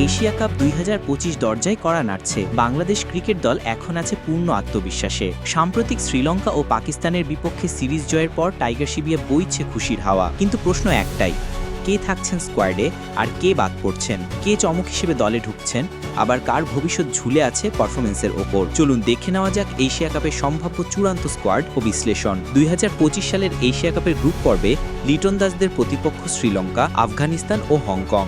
Asia cup 2025 দরজায় কড়া নাড়ছে। Bangladesh cricket দল এখন আছে পূর্ণ আত্মবিশ্বাসে। সাম্প্রতিক শ্রীলঙ্কা ও পাকিস্তানের বিপক্ষে সিরিজ জয়ের পর টাইগার শিবিরে বইছে খুশির হাওয়া। কিন্তু প্রশ্ন একটাই, কে থাকছেন স্কোয়াডে আর কে বাদ পড়ছেন? কে চমক হিসেবে দলে ঢুকছেন, আবার কার ভবিষ্যৎ ঝুলে আছে পারফরমেন্সের ওপর? চলুন দেখে নেওয়া যাক এশিয়া কাপের সম্ভাব্য চূড়ান্ত স্কোয়াড ও বিশ্লেষণ। 2025 সালের এশিয়া কাপের গ্রুপ পর্বে লিটন দাসদের প্রতিপক্ষ শ্রীলঙ্কা, আফগানিস্তান ও হংকং।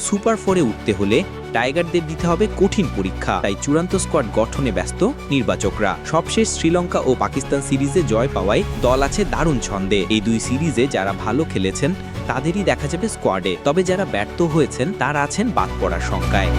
সুপার ফোরে উঠতে হলে টাইগারদের দিতে হবে কঠিন পরীক্ষা, তাই চূড়ান্ত স্কোয়াড গঠনে ব্যস্ত নির্বাচকরা। সবশেষ শ্রীলঙ্কা ও পাকিস্তান সিরিজে জয় পাওয়ায় দল আছে দারুণ ছন্দে। এই দুই সিরিজে যারা ভালো খেলেছেন তাদেরই দেখা যাবে স্কোয়াডে, তবে যারা ব্যর্থ হয়েছেন তারা আছেন বাদ পড়ার শঙ্কায়।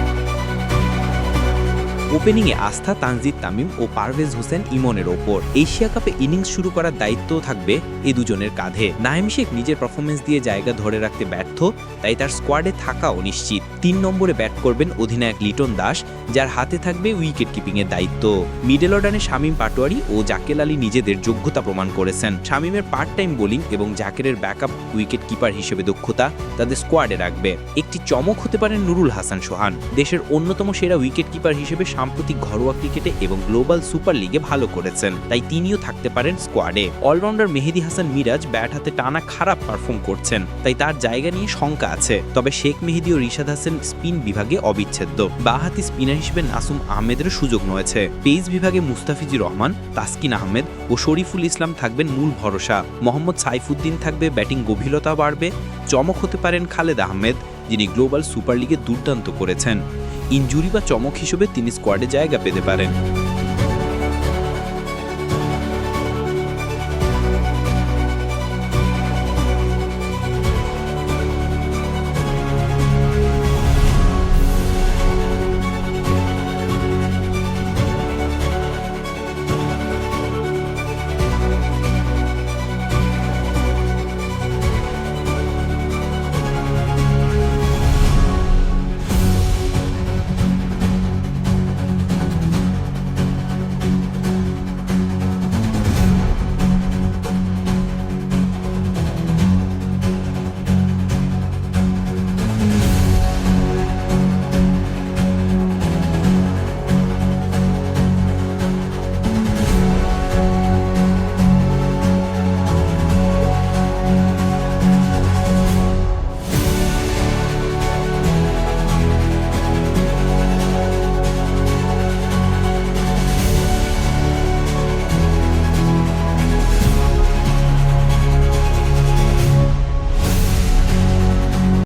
ওপেনিংয়ে আস্থা তানজিদ তামিম ও পারভেজ হোসেন ইমনের ওপর। এশিয়া কাপে ইনিংস শুরু করার দায়িত্বও থাকবে এ দুজনের কাঁধে। নাঈম শেখ নিজের পারফরমেন্স দিয়ে জায়গা ধরে রাখতে ব্যর্থ, তাই তার স্কোয়াডে থাকা অনিশ্চিত। 3 নম্বরে ব্যাট করবেন অধিনায়ক লিটন দাস, যার হাতে থাকবে উইকেট কিপিংয়ের দায়িত্ব। মিডল অর্ডারে শামীম পাটোয়ারি ও জাকের আলী নিজেদের যোগ্যতা প্রমাণ করেছেন। শামীমের পার্ট টাইম বোলিং এবং জাকেরের ব্যাকআপ উইকেট কিপার হিসেবে দক্ষতা তাদের স্কোয়াডে রাখবে। একটি চমক হতে পারেন নুরুল হাসান সোহান। দেশের অন্যতম সেরা উইকেট কিপার হিসেবে সাম্প্রতিক ঘরোয়া ক্রিকেটে এবং গ্লোবাল সুপার লিগে ভালো করেছেন, তাই তিনিও থাকতে পারেন স্কোয়াডে। অলরাউন্ডার মেহেদী হাসান মিরাজ ব্যাট হাতে টানা খারাপ পারফর্ম করছেন, তাই তার জায়গা নিয়ে শঙ্কা আছে। তবে শেখ মেহেদী ও রিশাদ হাসান স্পিন বিভাগে অবিচ্ছেদ্য। বাঁহাতি স্পিনার হিসেবে নাসুম আহমেদের সুযোগ রয়েছে। পেস বিভাগে মুস্তাফিজুর রহমান, তাসকিন আহমেদ ও শরীফুল ইসলাম থাকবেন মূল ভরসা। মোহাম্মদ সাইফুদ্দিন থাকবে, ব্যাটিং গভীরতা বাড়বে। চমক হতে পারেন খালেদ আহমেদ, যিনি গ্লোবাল সুপার লিগে দুর্দান্ত করেছেন। ইনজুরি বা চমক হিসেবে তিনি স্কোয়াডে জায়গা পেতে পারেন।